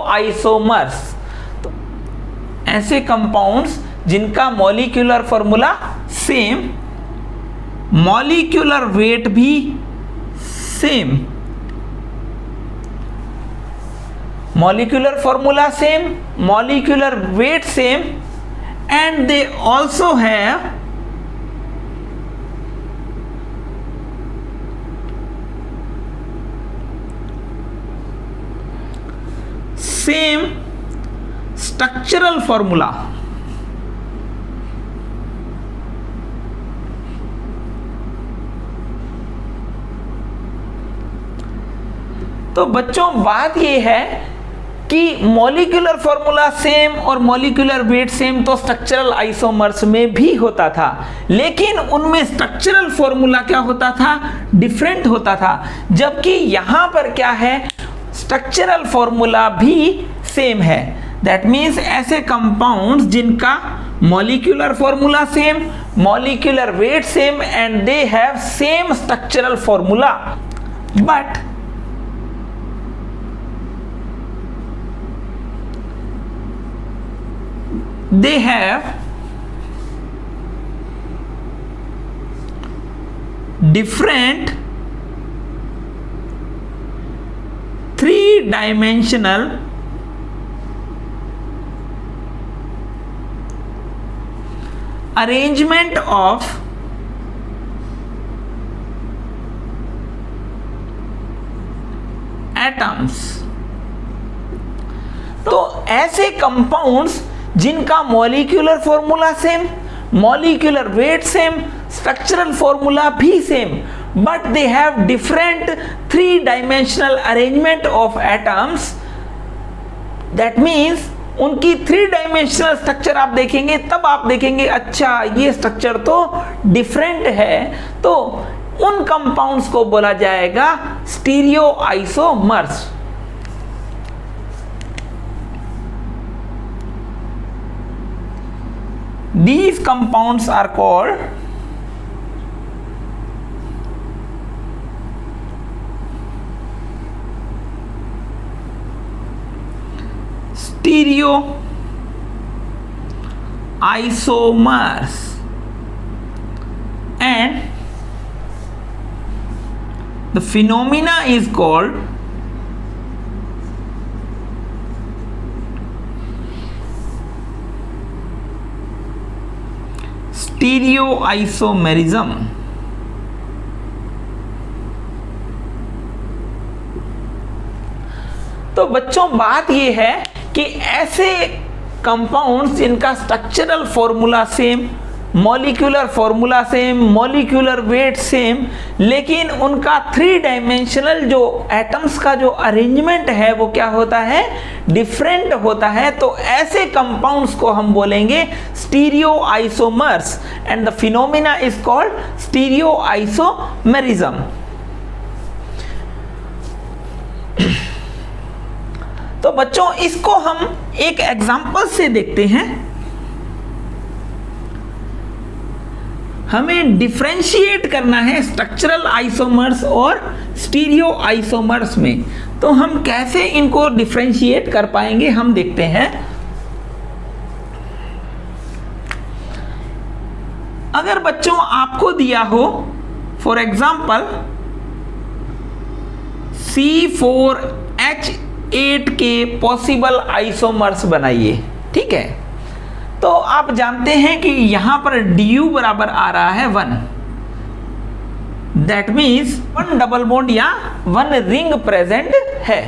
Isomers. तो ऐसे compounds जिनका molecular formula same, molecular wait भी same, molecular formula same, molecular weight same, and they also have same structural formula। तो बच्चों बात ये है कि मॉलिक्यूलर फॉर्मूला सेम और मॉलिक्यूलर वेट सेम तो स्ट्रक्चरल आइसोमर्स में भी होता था, लेकिन उनमें स्ट्रक्चरल फॉर्मूला क्या होता था, डिफरेंट होता था। जबकि यहां पर क्या है, स्ट्रक्चरल फॉर्मूला भी सेम है। दैट मीन्स ऐसे कंपाउंड्स जिनका molecular formula same, molecular weight same and they have same structural formula, but they have different three-dimensional arrangement of atoms। तो ऐसे कंपाउंड्स जिनका molecular formula same, molecular weight same, structural formula भी same, but they have different three dimensional arrangement of atoms. That means उनकी three dimensional structure आप देखेंगे तब आप देखेंगे अच्छा ये स्ट्रक्चर तो डिफरेंट है। तो उन कंपाउंड्स को बोला जाएगा stereo isomers. These compounds are called stereo isomers and the phenomena is called स्टीरियोआइसोमेरिज्म। तो बच्चों बात यह है कि ऐसे कंपाउंड्स जिनका structural formula same, molecular formula same, molecular weight same, लेकिन उनका थ्री डायमेंशनल जो एटम्स का जो अरेंजमेंट है वो क्या होता है, डिफरेंट होता है। तो ऐसे कंपाउंड्स को हम बोलेंगे stereo isomers and the phenomena is called stereo isomerism. तो बच्चों इसको हम एक एग्जांपल से देखते हैं। हमें डिफरेंशिएट करना है स्ट्रक्चरल आइसोमर्स और स्टीरियो आइसोमर्स में। तो हम कैसे इनको डिफरेंशिएट कर पाएंगे हम देखते हैं। अगर बच्चों आपको दिया हो फॉर एग्जांपल C4H8 के पॉसिबल आइसोमर्स बनाइए, ठीक है। तो आप जानते हैं कि यहां पर du बराबर आ रहा है 1। दैट मीन्स 1 डबल बॉन्ड या 1 रिंग प्रेजेंट है।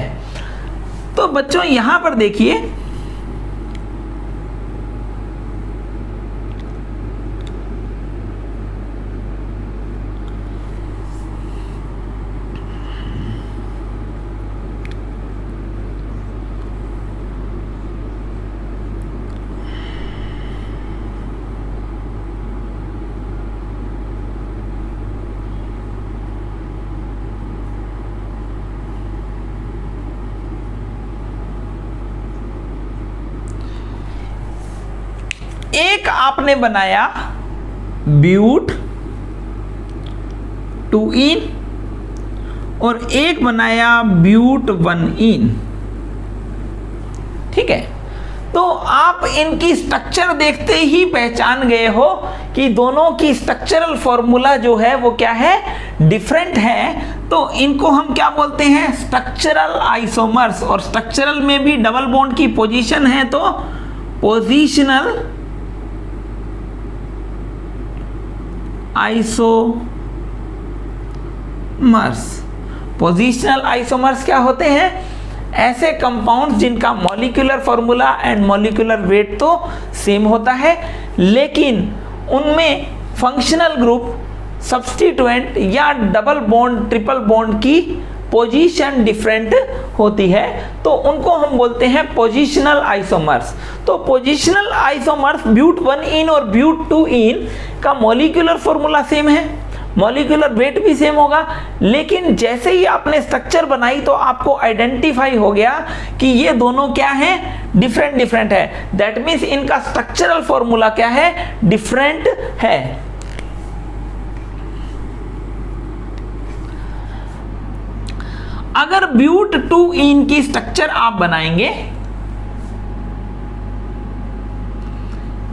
तो बच्चों यहां पर देखिए एक आपने बनाया ब्यूट 2इन और एक बनाया ब्यूट 1इन। ठीक है, तो आप इनकी स्ट्रक्चर देखते ही पहचान गए हो कि दोनों की स्ट्रक्चरल फॉर्मूला जो है वो क्या है, डिफरेंट है। तो इनको हम क्या बोलते हैं, स्ट्रक्चरल आइसोमर्स। और स्ट्रक्चरल में भी डबल बॉन्ड की पोजीशन है तो पोजीशनल आइसोमर्स। पोजीशनल आइसोमर्स क्या होते हैं, ऐसे कंपाउंड्स जिनका molecular formula and molecular weight तो सेम होता है, लेकिन उनमें फंक्शनल ग्रुप, सब्स्टिट्यूएंट या डबल बॉन्ड ट्रिपल बॉन्ड की पोजीशन डिफरेंट होती है, तो उनको हम बोलते हैं पोजीशनल आइसोमर्स। तो पोजीशनल आइसोमर्स ब्यूट 1 और ब्यूट 2 का मॉलिक्यूलर फॉर्मूला सेम है, मॉलिक्यूलर वेट भी सेम होगा, लेकिन जैसे ही आपने स्ट्रक्चर बनाई तो आपको आइडेंटिफाई हो गया कि ये दोनों क्या है, डिफरेंट है। दैट मीन्स इनका स्ट्रक्चरल फॉर्मूला क्या है, डिफरेंट है। अगर ब्यूट 2 की स्ट्रक्चर आप बनाएंगे,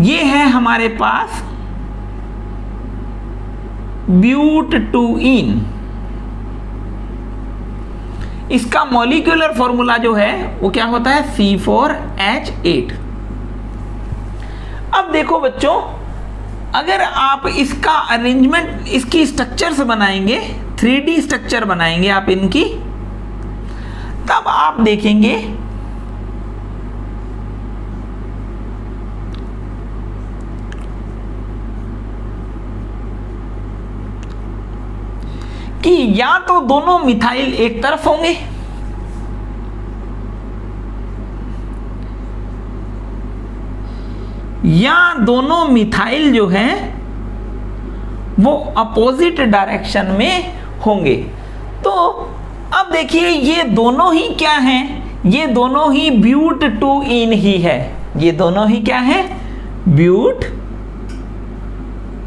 ये है हमारे पास ब्यूट 2 इसका मॉलिक्यूलर फॉर्मूला जो है वो क्या होता है, C4H8। अब देखो बच्चों, अगर आप इसका अरेंजमेंट, इसकी स्ट्रक्चर्स बनाएंगे, 3D स्ट्रक्चर बनाएंगे आप इनकी, तब आप देखेंगे कि या तो दोनों मिथाइल एक तरफ होंगे, या दोनों मिथाइल जो हैं वो अपोजिट डायरेक्शन में होंगे। तो अब देखिए ये दोनों ही क्या हैं, ये दोनों ही ब्यूट 2 ही है, ये दोनों ही क्या है, ब्यूट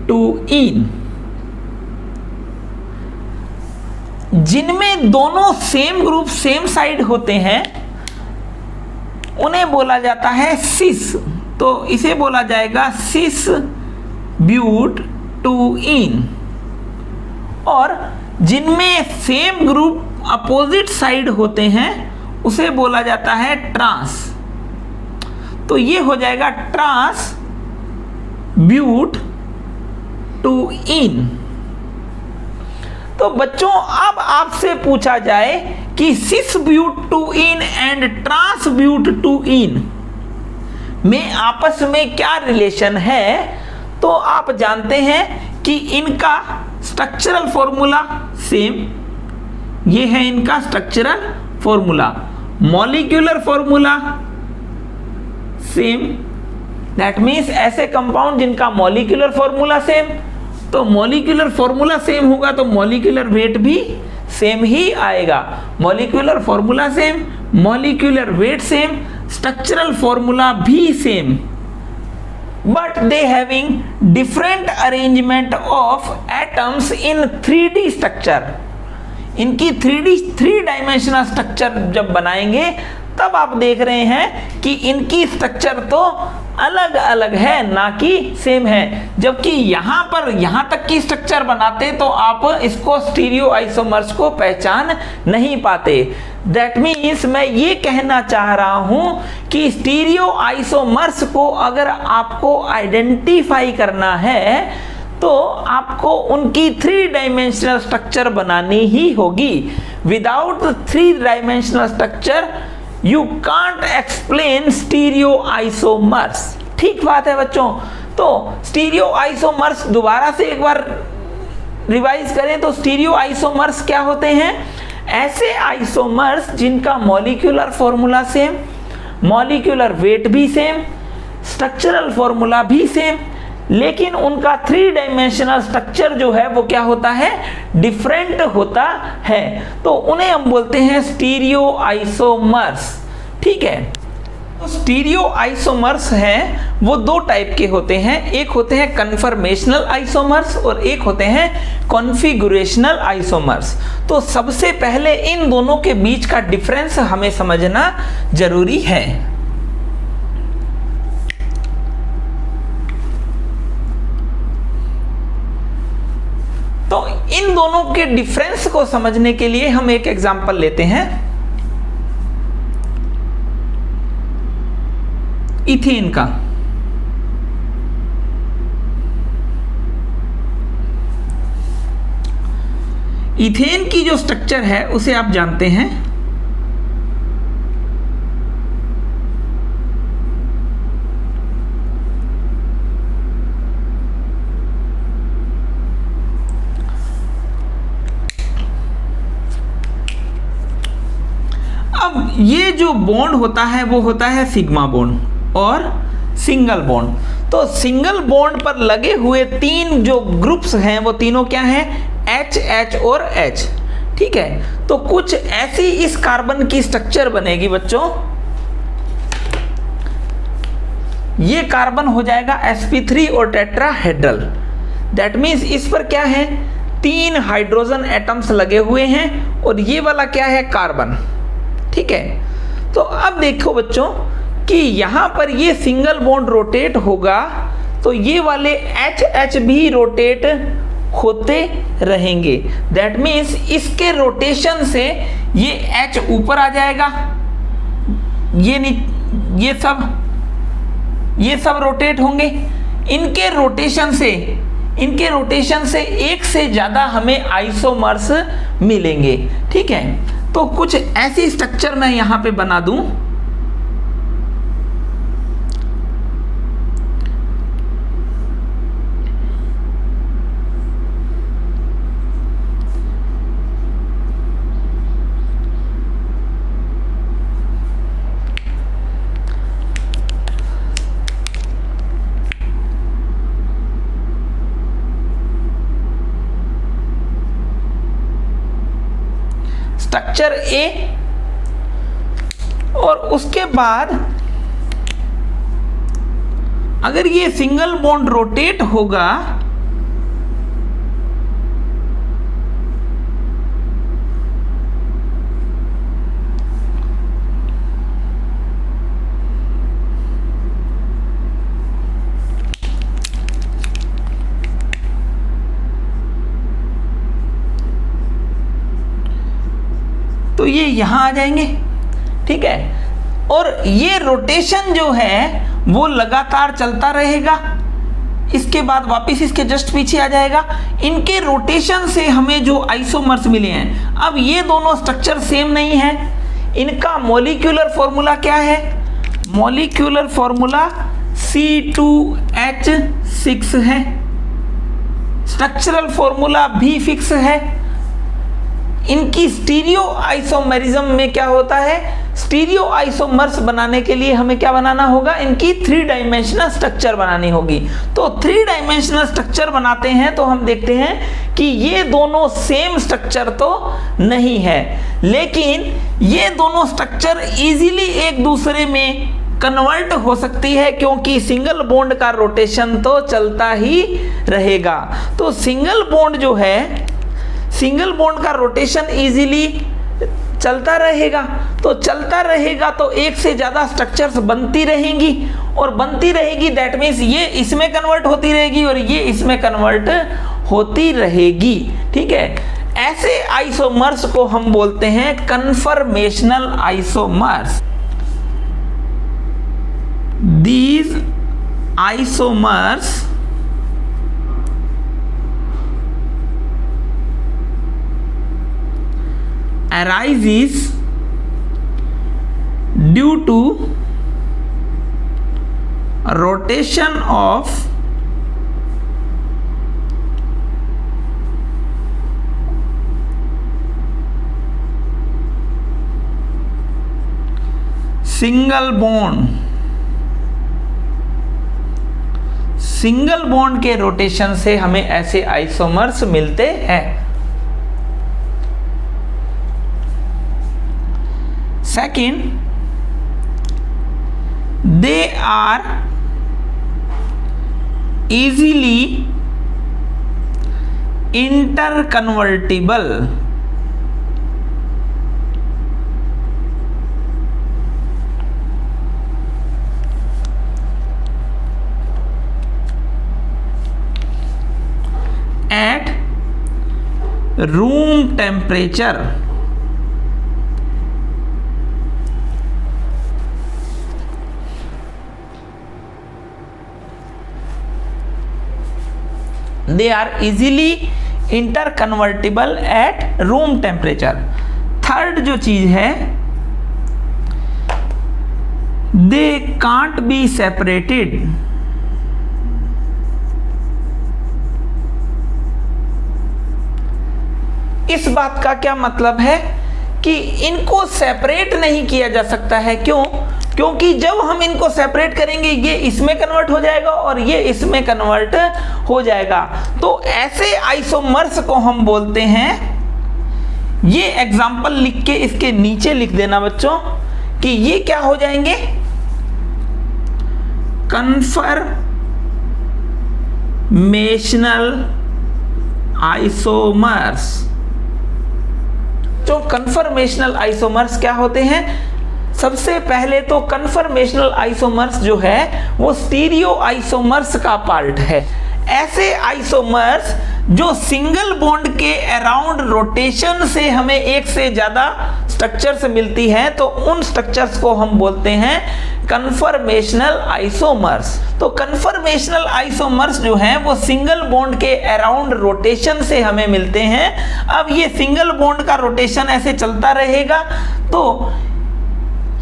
2 जिनमें दोनों सेम ग्रुप सेम साइड होते हैं उन्हें बोला जाता है सिस। तो इसे बोला जाएगा सिस ब्यूट 2 और जिनमें सेम ग्रुप अपोजिट साइड होते हैं उसे बोला जाता है ट्रांस। तो ये हो जाएगा ट्रांस ब्यूट 2 तो बच्चों अब आपसे पूछा जाए कि सिस ब्यूट 2 एंड ट्रांस ब्यूट 2 में आपस में क्या रिलेशन है, तो आप जानते हैं कि इनका स्ट्रक्चरल फॉर्मूला सेम, ये है इनका structural formula, molecular formula same. That means ऐसे कंपाउंड जिनका मॉलिक्यूलर फॉर्मूला सेम, तो मॉलिक्यूलर फॉर्मूला सेम होगा तो मॉलिक्यूलर वेट भी सेम ही आएगा। Molecular formula same, molecular weight same, structural formula भी same, but they having different arrangement of atoms in 3D structure। इनकी 3 dimensional structure जब बनाएंगे तब आप देख रहे हैं कि इनकी स्ट्रक्चर तो अलग अलग है, ना कि सेम है। जबकि यहाँ पर यहाँ तक की स्ट्रक्चर बनाते तो आप इसको स्टीरियो आइसोमर्स को पहचान नहीं पाते। दैट मीन्स मैं ये कहना चाह रहा हूँ कि स्टीरियो आइसोमर्स को अगर आपको आइडेंटिफाई करना है तो आपको उनकी 3 डायमेंशनल स्ट्रक्चर बनानी ही होगी। Without 3 dimensional structure you can't explain stereo isomers. ठीक बात है बच्चों। तो स्टीरियो आइसोमर्स दोबारा से एक बार रिवाइज करें तो स्टीरियो आइसोमर्स क्या होते हैं? ऐसे आइसोमर्स जिनका molecular formula same, molecular wait भी सेम, स्ट्रक्चरल फॉर्मूला भी सेम, लेकिन उनका 3 डायमेंशनल स्ट्रक्चर जो है वो क्या होता है? डिफरेंट होता है। तो उन्हें हम बोलते हैं स्टीरियो आइसोमर्स। ठीक है। तो स्टीरियो आइसोमर्स हैं वो 2 टाइप के होते हैं, एक होते हैं कन्फर्मेशनल आइसोमर्स और एक होते हैं कॉन्फ़िगरेशनल आइसोमर्स। तो सबसे पहले इन दोनों के बीच का डिफरेंस हमें समझना जरूरी है। इन दोनों के डिफरेंस को समझने के लिए हम एक एग्जांपल लेते हैं इथेन का। इथेन की जो स्ट्रक्चर है उसे आप जानते हैं, अब ये जो बॉन्ड होता है वो होता है सिग्मा बॉन्ड और सिंगल बॉन्ड। तो सिंगल बॉन्ड पर लगे हुए तीन जो ग्रुप्स हैं वो तीनों क्या हैं, H H और H। ठीक है, तो कुछ ऐसी इस कार्बन की स्ट्रक्चर बनेगी बच्चों, ये कार्बन हो जाएगा sp3 और टेट्राहेड्रल। दैट मीन्स इस पर क्या है, तीन हाइड्रोजन एटम्स लगे हुए हैं और ये वाला क्या है, कार्बन। ठीक है, तो अब देखो बच्चों कि यहां पर ये सिंगल बॉन्ड रोटेट होगा तो ये वाले H H भी रोटेट होते रहेंगे। दैट मीन्स इसके रोटेशन से ये H ऊपर आ जाएगा, ये सब रोटेट होंगे। इनके रोटेशन से एक से ज्यादा हमें आइसोमर्स मिलेंगे। ठीक है, तो कुछ ऐसी स्ट्रक्चर मैं यहां पे बना दूं, स्ट्रक्चर ए, और उसके बाद अगर ये सिंगल बॉन्ड रोटेट होगा तो ये यहां आ जाएंगे। ठीक है, और ये रोटेशन जो है वो लगातार चलता रहेगा, इसके बाद वापस इसके जस्ट पीछे आ जाएगा। इनके रोटेशन से हमें जो आइसोमर्स मिले हैं, अब ये दोनों स्ट्रक्चर सेम नहीं है, इनका मॉलिक्यूलर फॉर्मूला क्या है, मॉलिक्यूलर फॉर्मूला C2H6 है, स्ट्रक्चरल फॉर्मूला भी फिक्स है। इनकी स्टीरियो आइसोमेरिज्म में क्या होता है, स्टीरियो आइसोमर्स बनाने के लिए हमें क्या बनाना होगा, इनकी 3 डायमेंशनल स्ट्रक्चर बनानी होगी। तो 3 डायमेंशनल स्ट्रक्चर बनाते हैं तो हम देखते हैं कि ये दोनों सेम स्ट्रक्चर तो नहीं है, लेकिन ये दोनों स्ट्रक्चर इजीली एक दूसरे में कन्वर्ट हो सकती है, क्योंकि सिंगल बॉन्ड का रोटेशन तो चलता ही रहेगा। तो सिंगल बॉन्ड जो है, सिंगल बॉन्ड का रोटेशन इजीली चलता रहेगा, तो चलता रहेगा तो एक से ज्यादा स्ट्रक्चर्स बनती रहेंगी, और बनती रहेगी दैट मीन्स ये इसमें कन्वर्ट होती रहेगी और ये इसमें कन्वर्ट होती रहेगी। ठीक है, ऐसे आइसोमर्स को हम बोलते हैं conformational isomers. These isomers arises due to rotation of single bond के रोटेशन से हमें ऐसे आइसोमर्स मिलते हैं। Second, they are easily interconvertible. At room temperature they are easily interconvertible at room temperature. Third जो चीज है, they can't be separated इस बात का क्या मतलब है कि इनको सेपरेट नहीं किया जा सकता है। क्यों? क्योंकि जब हम इनको सेपरेट करेंगे ये इसमें कन्वर्ट हो जाएगा और ये इसमें कन्वर्ट हो जाएगा। तो ऐसे आइसोमर्स को हम बोलते हैं, ये एग्जांपल लिख के इसके नीचे लिख देना बच्चों कि ये क्या हो जाएंगे, कन्फर्मेशनल आइसोमर्स। जो कन्फर्मेशनल आइसोमर्स क्या होते हैं? सबसे पहले तो कन्फर्मेशनल आइसोमर्स जो है वो स्टीरियो आइसोमर्स का पार्ट है। ऐसे आइसोमर्स जो सिंगल बॉन्ड के अराउंड रोटेशन से हमें एक से ज्यादा स्ट्रक्चर्स मिलती हैं, तो उन स्ट्रक्चर्स को हम बोलते हैं कन्फर्मेशनल आइसोमर्स। तो कन्फर्मेशनल आइसोमर्स जो हैं वो सिंगल बॉन्ड के अराउंड रोटेशन से हमें मिलते हैं। अब ये सिंगल बॉन्ड का रोटेशन ऐसे चलता रहेगा, तो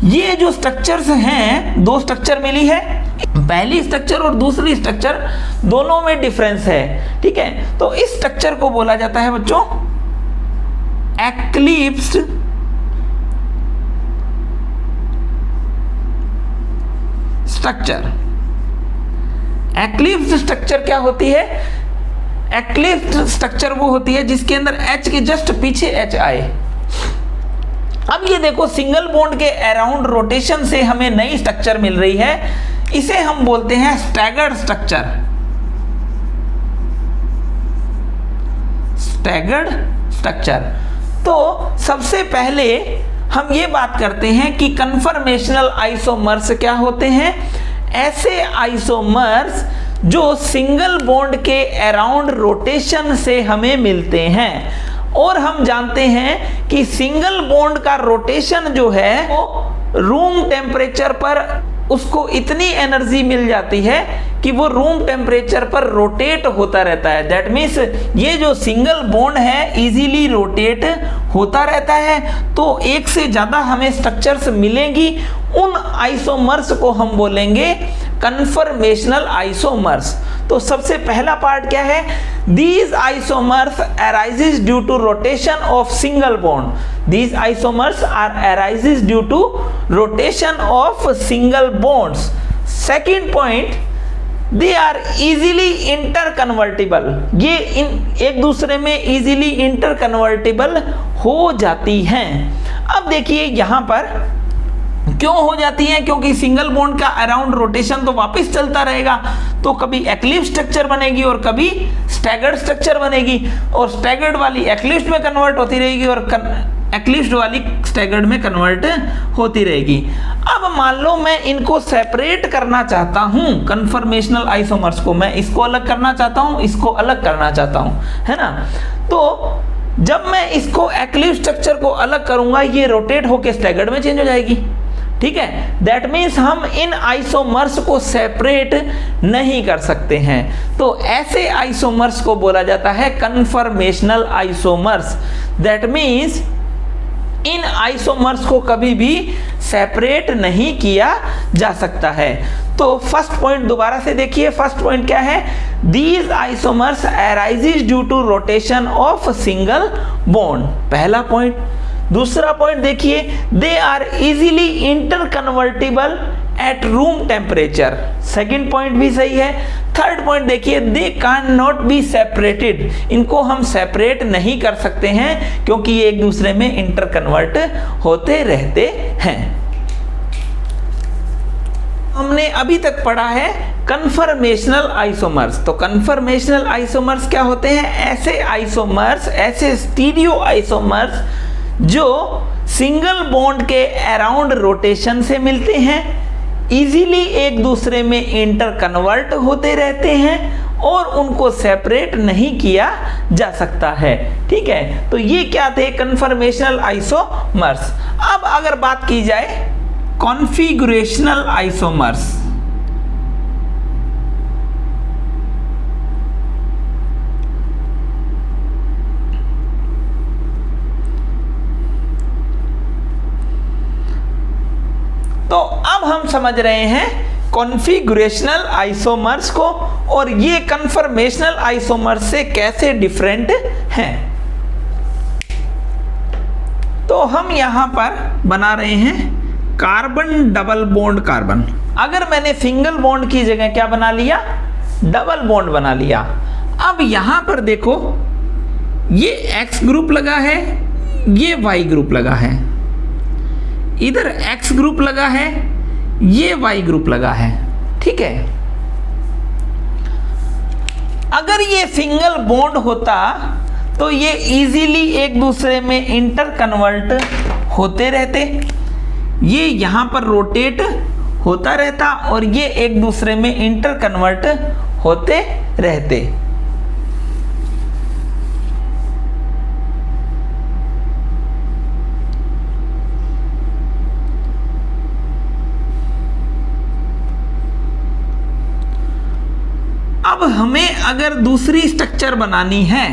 ये जो स्ट्रक्चर्स हैं, दो स्ट्रक्चर मिली है, पहली स्ट्रक्चर और दूसरी स्ट्रक्चर दोनों में डिफरेंस है, ठीक है। तो इस स्ट्रक्चर को बोला जाता है बच्चों एक्लिप्स्ड स्ट्रक्चर। एक्लिप्स्ड स्ट्रक्चर क्या होती है? एक्लिप्स्ड स्ट्रक्चर वो होती है जिसके अंदर H के जस्ट पीछे H आए। अब ये देखो सिंगल बॉन्ड के अराउंड रोटेशन से हमें नई स्ट्रक्चर मिल रही है, इसे हम बोलते हैं स्टैगर्ड स्ट्रक्चर। Staggered structure. तो सबसे पहले हम ये बात करते हैं कि कन्फर्मेशनल आइसोमर्स क्या होते हैं। ऐसे आइसोमर्स जो सिंगल बॉन्ड के अराउंड रोटेशन से हमें मिलते हैं, और हम जानते हैं कि सिंगल बॉन्ड का रोटेशन जो है वो रूम टेम्परेचर पर उसको इतनी एनर्जी मिल जाती है कि वो रूम टेम्परेचर पर रोटेट होता रहता है। दैट मीन्स ये जो सिंगल बॉन्ड है इजीली रोटेट होता रहता है। तो एक से ज़्यादा हमें स्ट्रक्चर्स मिलेंगी, उन आइसोमर्स को हम बोलेंगे कन्फर्मेशनल आइसोमर्स। तो सबसे पहला पार्ट क्या है? These isomers arises due to rotation of single bond. These isomers are arises due to rotation of single bonds. Second point, they are easily interconvertible. ये एक दूसरे में easily interconvertible हो जाती हैं। अब देखिए यहाँ पर क्यों हो जाती है? क्योंकि सिंगल बॉन्ड का अराउंड रोटेशन तो वापस चलता रहेगा, तो कभी एक्लिप्स स्ट्रक्चर बनेगी और कभी स्टैगर्ड स्ट्रक्चर बनेगी, और स्टैगर्ड वाली एक्लिप्स में कन्वर्ट होती रहेगी और एक्लिप्स वाली स्टैगर्ड में कन्वर्ट होती रहेगी। अब मान लो मैं इनको सेपरेट करना चाहता हूं, कन्फर्मेशनल आइसोमर्स को, मैं इसको अलग करना चाहता हूं, इसको अलग करना चाहता हूं, है ना। तो जब मैं इसको एक्लिप्स स्ट्रक्चर को अलग करूंगा, ये रोटेट होकर स्टैगर्ड में चेंज हो जाएगी, ठीक है। दैट मीन्स हम इन आइसोमर्स को सेपरेट नहीं कर सकते हैं। तो ऐसे आइसोमर्स को बोला जाता है conformational isomers. That means in isomers को कभी भी सेपरेट नहीं किया जा सकता है। तो फर्स्ट पॉइंट दोबारा से देखिए, फर्स्ट पॉइंट क्या है? These isomers arises due to rotation of single bond, पहला पॉइंट। दूसरा पॉइंट देखिए, they are easily interconvertible at room temperature, second point भी सही है। थर्ड पॉइंट देखिए, they can not be separated, इनको हम सेपरेट नहीं कर सकते हैं क्योंकि ये एक दूसरे में इंटरकन्वर्ट होते रहते हैं। हमने अभी तक पढ़ा है कन्फर्मेशनल आइसोमर्स। तो कन्फर्मेशनल आइसोमर्स क्या होते हैं? ऐसे आइसोमर्स, ऐसे स्टीरियो आइसोमर्स जो सिंगल बॉन्ड के अराउंड रोटेशन से मिलते हैं, इजीली एक दूसरे में इंटरकन्वर्ट होते रहते हैं और उनको सेपरेट नहीं किया जा सकता है। ठीक है, तो ये क्या थे? Conformational isomers. अब अगर बात की जाए कॉन्फ़िगरेशनल आइसोमर्स, तो अब हम समझ रहे हैं कॉन्फ़िगरेशनल आइसोमर्स को, और ये कन्फर्मेशनल आइसोमर्स से कैसे डिफरेंट हैं। तो हम यहां पर बना रहे हैं कार्बन डबल बॉन्ड कार्बन। अगर मैंने सिंगल बॉन्ड की जगह क्या बना लिया? डबल बॉन्ड बना लिया। अब यहां पर देखो, ये X ग्रुप लगा है, ये Y ग्रुप लगा है, इधर X ग्रुप लगा है, ये Y ग्रुप लगा है। ठीक है, अगर ये सिंगल बॉन्ड होता तो ये इजीली एक दूसरे में इंटर कन्वर्ट होते रहते, ये यहां पर रोटेट होता रहता और ये एक दूसरे में इंटर कन्वर्ट होते रहते। अब हमें अगर दूसरी स्ट्रक्चर बनानी है,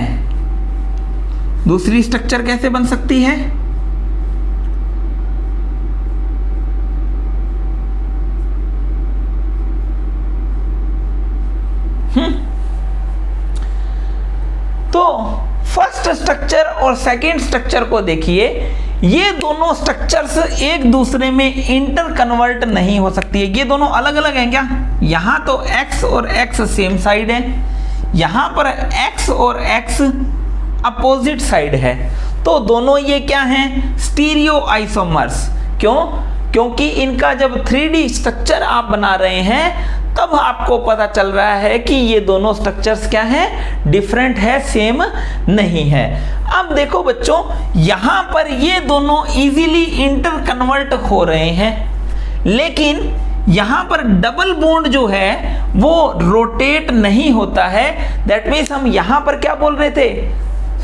दूसरी स्ट्रक्चर कैसे बन सकती है? तो फर्स्ट स्ट्रक्चर और सेकंड स्ट्रक्चर को देखिए, ये दोनों स्ट्रक्चर्स एक दूसरे में इंटर कन्वर्ट नहीं हो सकती है। ये दोनों अलग अलग हैं क्या? यहां तो X और X सेम साइड है, यहां पर X और X अपोजिट साइड है, तो दोनों ये क्या हैं? Stereo isomers. क्यों? क्योंकि इनका जब 3D स्ट्रक्चर आप बना रहे हैं तब आपको पता चल रहा है कि ये दोनों स्ट्रक्चर्स क्या हैं? डिफरेंट है, सेम नहीं है। अब देखो बच्चों, यहां पर ये दोनों इजीली इंटर कन्वर्ट हो रहे हैं, लेकिन यहां पर डबल बॉन्ड जो है वो रोटेट नहीं होता है। दैट मीन्स हम यहां पर क्या बोल रहे थे?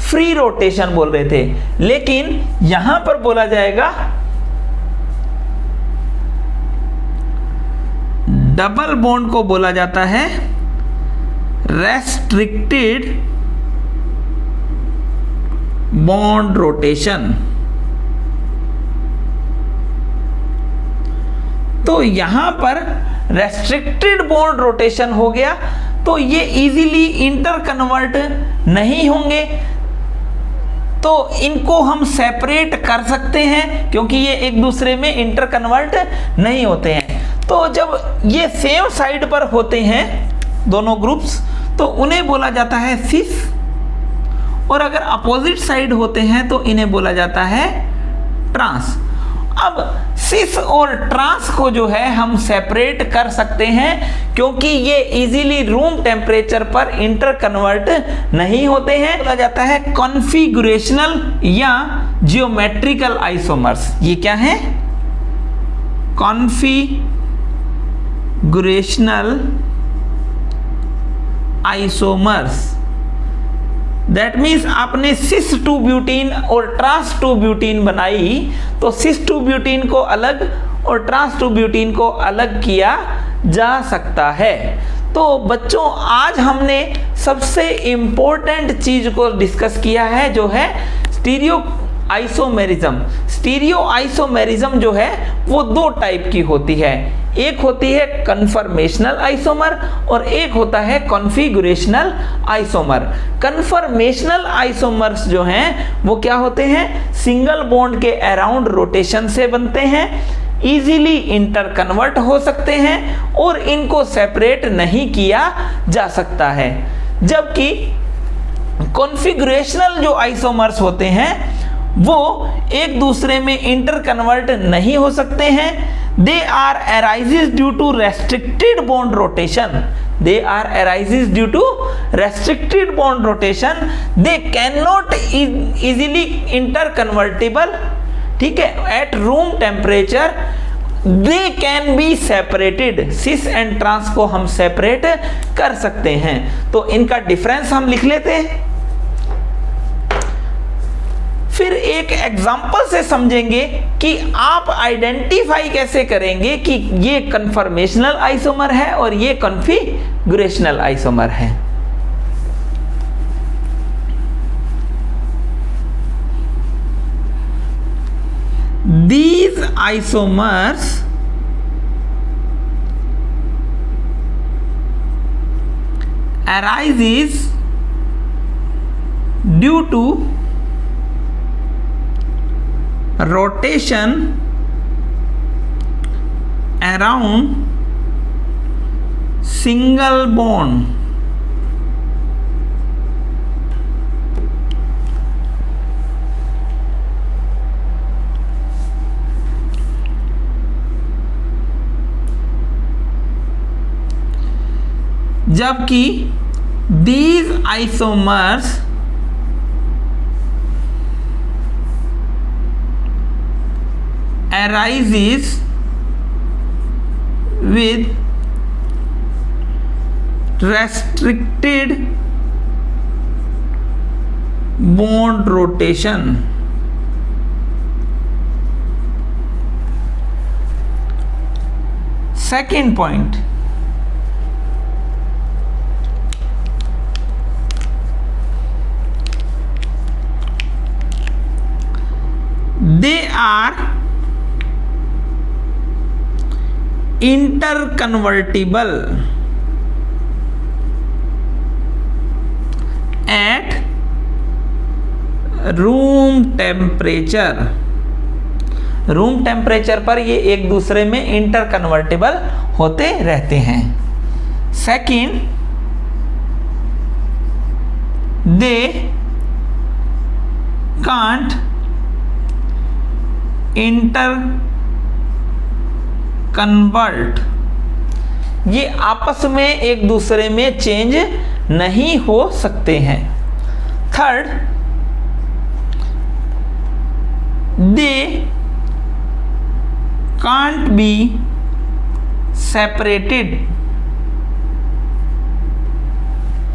फ्री रोटेशन बोल रहे थे, लेकिन यहां पर बोला जाएगा डबल बॉन्ड को बोला जाता है रेस्ट्रिक्टेड बॉन्ड रोटेशन। तो यहां पर रेस्ट्रिक्टेड बॉन्ड रोटेशन हो गया, तो ये इजीली इंटर कन्वर्ट नहीं होंगे, तो इनको हम सेपरेट कर सकते हैं क्योंकि ये एक दूसरे में इंटर कन्वर्ट नहीं होते हैं। तो जब ये सेम साइड पर होते हैं दोनों ग्रुप्स, तो उन्हें बोला जाता है सिस, और अगर अपोजिट साइड होते हैं तो इन्हें बोला जाता है ट्रांस। अब सिस और ट्रांस को जो है हम सेपरेट कर सकते हैं क्योंकि ये इजीली रूम टेम्परेचर पर इंटर कन्वर्ट नहीं होते हैं। बोला जाता है कॉन्फ़िगरेशनल या जियोमेट्रिकल आइसोमर्स। ये क्या है? Configurational isomers. दैट मीन्स आपने सिस 2 ब्यूटीन और ट्रांस 2 ब्यूटीन बनाई, तो सिस 2 ब्यूटीन को अलग और ट्रांस 2 ब्यूटीन को अलग किया जा सकता है। तो बच्चों, आज हमने सबसे इंपॉर्टेंट चीज को डिस्कस किया है, जो है स्टीरियो आइसोमेरिज्म। स्टीरियो आइसोमेरिज्म जो है वो 2 टाइप की होती है, एक होती है कन्फर्मेशनल आइसोमर और एक होता है कॉन्फ़िगरेशनल आइसोमर। कन्फर्मेशनल आइसोमर्स जो हैं वो क्या होते हैं? सिंगल बॉन्ड के अराउंड रोटेशन से बनते हैं, इजीली इंटर कन्वर्ट हो सकते हैं और इनको सेपरेट नहीं किया जा सकता है। जबकि कॉन्फ़िगरेशनल जो आइसोमर्स होते हैं वो एक दूसरे में इंटर कन्वर्ट नहीं हो सकते हैं। They are arises due to restricted bond rotation. They are arises due to restricted bond rotation. They cannot easily interconvertible, ठीक है, at room temperature, they can be separated, cis and trans को हम separate कर सकते हैं। तो इनका difference हम लिख लेते हैं, फिर एक एग्जांपल से समझेंगे कि आप आइडेंटिफाई कैसे करेंगे कि ये कन्फर्मेशनल आइसोमर है और ये कॉन्फ़िगरेशनल आइसोमर है। These isomers arises due to rotation around single bond जबकि these isomers arises with restricted bond rotation. Second point, they are interconvertible at room temperature. Room temperature पर ये एक दूसरे में इंटरकन्वर्टिबल होते रहते हैं। Second, they can't inter convert, ये आपस में एक दूसरे में चेंज नहीं हो सकते हैं। Third, they can't be separated,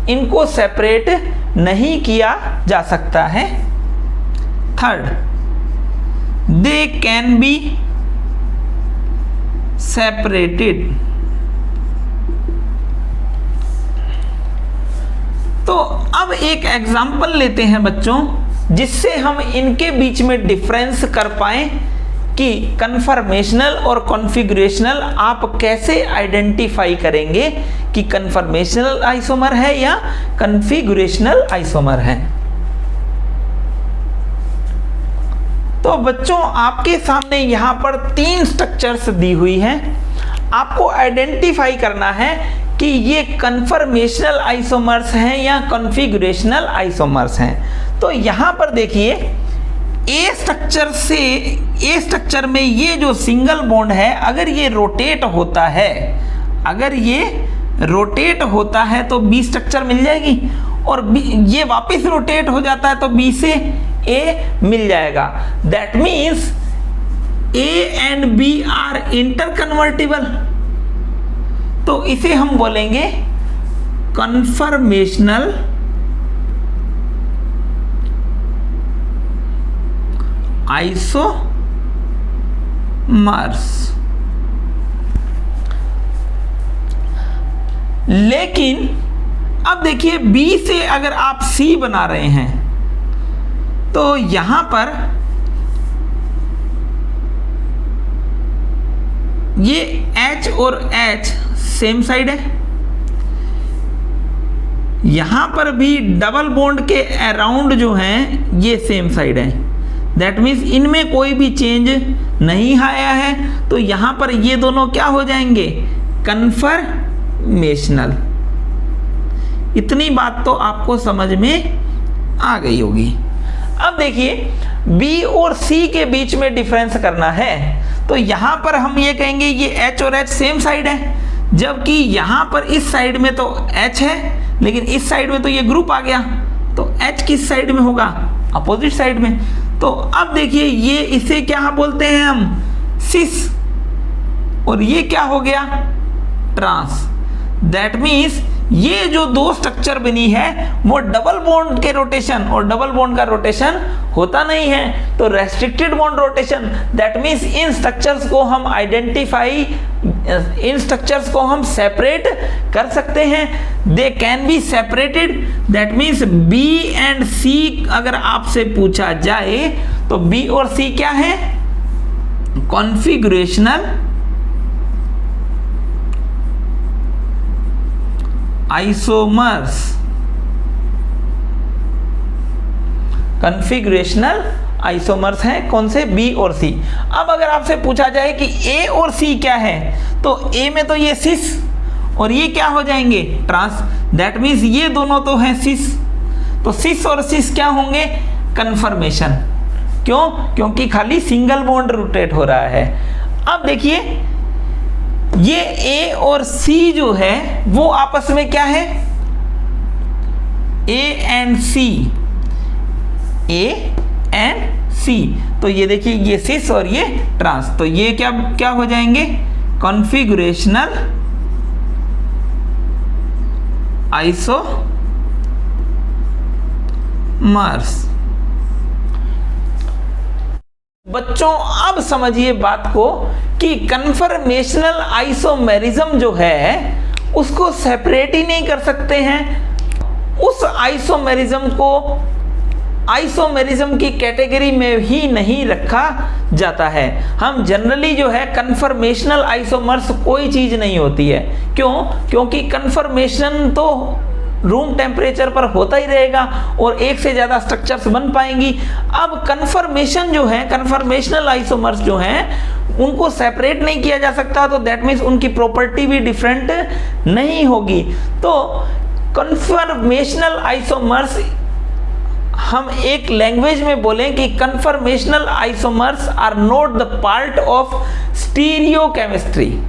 इनको सेपरेट नहीं किया जा सकता है। Third, they can be separated. तो अब एक एग्जाम्पल लेते हैं बच्चों, जिससे हम इनके बीच में डिफरेंस कर पाएं कि कन्फर्मेशनल और कॉन्फ़िगरेशनल आप कैसे आइडेंटिफाई करेंगे कि कन्फर्मेशनल आइसोमर है या कॉन्फ़िगरेशनल आइसोमर है। तो बच्चों, आपके सामने यहां पर 3 स्ट्रक्चर्स दी हुई हैं। आपको आइडेंटिफाई करना है कि ये कन्फर्मेशनल आइसोमर्स हैं या कॉन्फ़िगरेशनल आइसोमर्स हैं। तो यहां पर देखिए, ए स्ट्रक्चर में ये जो सिंगल बॉन्ड है, अगर ये रोटेट होता है तो बी स्ट्रक्चर मिल जाएगी, और ये वापस रोटेट हो जाता है तो बी से ए मिल जाएगा। That means A and B are interconvertible. तो इसे हम बोलेंगे कन्फर्मेशनल आइसोमर्स। लेकिन अब देखिए, बी से अगर आप सी बना रहे हैं तो यहां पर ये H और H सेम साइड है, यहां पर भी डबल बॉन्ड के अराउंड जो हैं ये सेम साइड है। दैट मीन्स इनमें कोई भी चेंज नहीं आया है, तो यहां पर ये दोनों क्या हो जाएंगे, कन्फर्मेशनल। इतनी बात तो आपको समझ में आ गई होगी। अब देखिए, B और C के बीच में डिफरेंस करना है, तो यहां पर हम ये कहेंगे ये H और H सेम साइड है, जबकि यहां पर इस साइड में तो H है, लेकिन इस साइड में तो ये ग्रुप आ गया, तो H किस साइड में होगा, अपोजिट साइड में। तो अब देखिए, ये इसे क्या बोलते हैं हम, सिस और ये क्या हो गया, ट्रांस। दैट मीन्स ये जो दो स्ट्रक्चर बनी है वो डबल बॉन्ड के रोटेशन, और डबल बॉन्ड का रोटेशन होता नहीं है, तो restricted bond rotation. That means in structures को हम आइडेंटिफाई, इन स्ट्रक्चर्स को हम सेपरेट कर सकते हैं, they can be separated. That means B and C अगर आपसे पूछा जाए तो बी और सी क्या है, कॉन्फिगरेशनल आइसोमर्स, कॉन्फिगरेशनल आइसोमर्स हैं, कौन से, बी और सी। अब अगर आपसे पूछा जाए कि ए और सी क्या है, तो ए में तो ये सिस और ये क्या हो जाएंगे, ट्रांस। दैट मीन्स ये दोनों तो हैं सिस, तो सिस और सिस क्या होंगे, कन्फर्मेशन। क्यों, क्योंकि खाली सिंगल बॉन्ड रोटेट हो रहा है। अब देखिए ये ए और सी जो है वो आपस में क्या है, A and C, A and सी। तो ये देखिए ये सिस और ये ट्रांस, तो ये क्या क्या हो जाएंगे, कॉन्फिगरेशनल आइसोमर्स। बच्चों अब समझिए बात को कि कन्फर्मेशनल आइसोमेरिज्म जो है उसको सेपरेट ही नहीं कर सकते हैं। उस आइसोमेरिज्म को आइसोमेरिज्म की कैटेगरी में ही नहीं रखा जाता है। हम जनरली जो है कन्फर्मेशनल आइसोमर्स कोई चीज नहीं होती है। क्यों, क्योंकि कन्फर्मेशन तो रूम टेम्परेचर पर होता ही रहेगा और एक से ज्यादा स्ट्रक्चर्स बन पाएंगी। अब कन्फर्मेशन जो है, कन्फर्मेशनल आइसोमर्स जो हैं उनको सेपरेट नहीं किया जा सकता, तो दैट मीन्स उनकी प्रॉपर्टी भी डिफरेंट नहीं होगी। तो कन्फर्मेशनल आइसोमर्स, हम एक लैंग्वेज में बोलें कि conformational isomers are not the part of stereochemistry.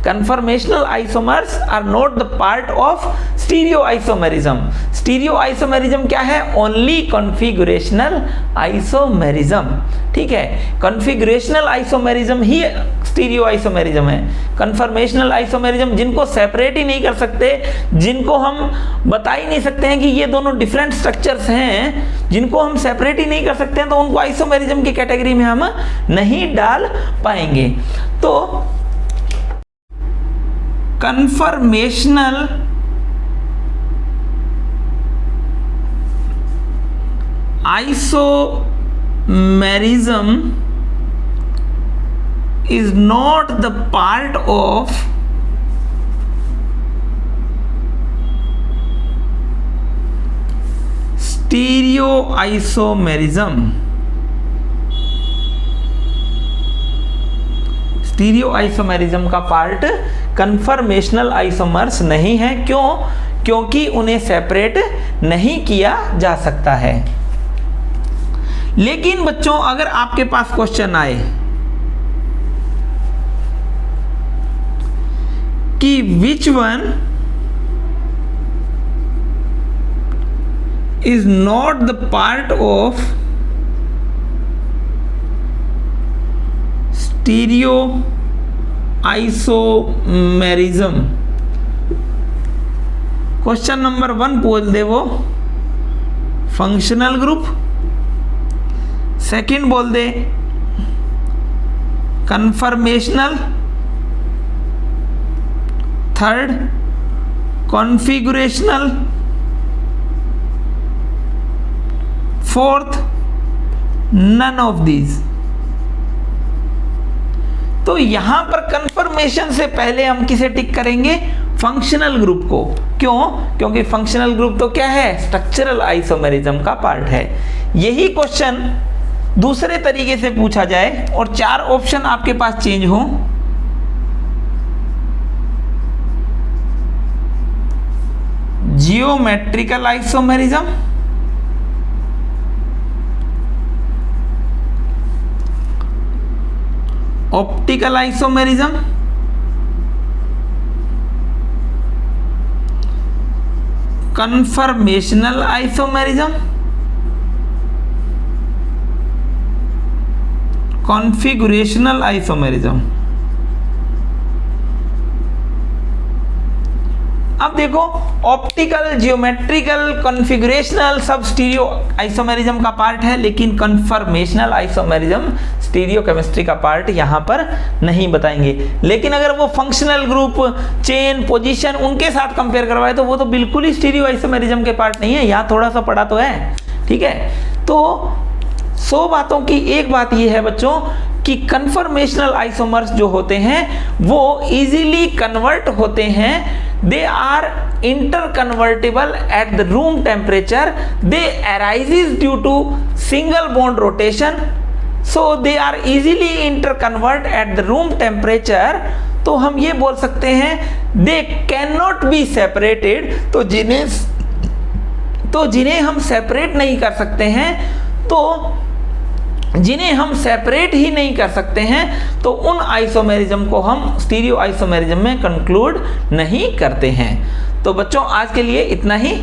Conformational isomers are not the part of stereoisomerism. Stereoisomerism क्या है, only configurational isomerism। ठीक है, configurational isomerism ही stereoisomerism है। Conformational isomerism जिनको सेपरेट ही नहीं कर सकते, जिनको हम बता ही नहीं सकते हैं कि ये दोनों डिफरेंट स्ट्रक्चर्स हैं, जिनको हम सेपरेट ही नहीं कर सकते हैं, तो उनको आइसोमेरिज्म की कैटेगरी में हम नहीं डाल पाएंगे। तो conformational isomerism is not the part of stereoisomerism। स्टीरियोआइसोमेरिज्म का पार्ट कन्फर्मेशनल आइसोमर्स नहीं है। क्यों, क्योंकि उन्हें सेपरेट नहीं किया जा सकता है। लेकिन बच्चों अगर आपके पास क्वेश्चन आए कि which one is not the part of stereo isomerism, question number 1 बोल दे वो फंक्शनल ग्रुप, सेकंड बोल दे conformational, third conformational, fourth none of these. तो यहां पर कंफर्मेशन से पहले हम किसे टिक करेंगे, फंक्शनल ग्रुप को। क्यों, क्योंकि फंक्शनल ग्रुप तो क्या है, स्ट्रक्चरल आइसोमेरिज्म का पार्ट है। यही क्वेश्चन दूसरे तरीके से पूछा जाए और 4 ऑप्शन आपके पास चेंज हो, geometrical isomerism, optical isomerism, conformational isomerism, configurational isomerism. अब देखो ऑप्टिकल, जियोमेट्रिकल, कॉन्फ़िगरेशनल सब स्टीरियो आइसोमेरिज्म का पार्ट है, लेकिन कन्फर्मेशनल आइसोमेरिज्म स्टीरियो केमिस्ट्री का पार्ट यहाँ पर नहीं बताएंगे। लेकिन अगर वो फंक्शनल ग्रुप, चेन, पोजीशन उनके साथ कंपेयर करवाए तो वो तो बिल्कुल ही स्टीरियो आइसोमेरिज्म के पार्ट नहीं है, यहाँ थोड़ा सा पढ़ा तो है, ठीक है। तो 100 बातों की एक बात ये है बच्चों कि कन्फर्मेशनल आइसोमर्स जो होते हैं वो इजीली कन्वर्ट होते हैं, they are interconvertible at the room temperature, they arises due to single bond rotation, so they are easily interconvert at the room temperature। तो हम ये बोल सकते हैं they cannot be separated, तो जिन्हें हम सेपरेट नहीं कर सकते हैं, तो जिन्हें हम सेपरेट ही नहीं कर सकते हैं, तो उन आइसोमेरिज्म को हम स्टीरियो आइसोमेरिज्म में कंक्लूड नहीं करते हैं। तो बच्चों आज के लिए इतना ही।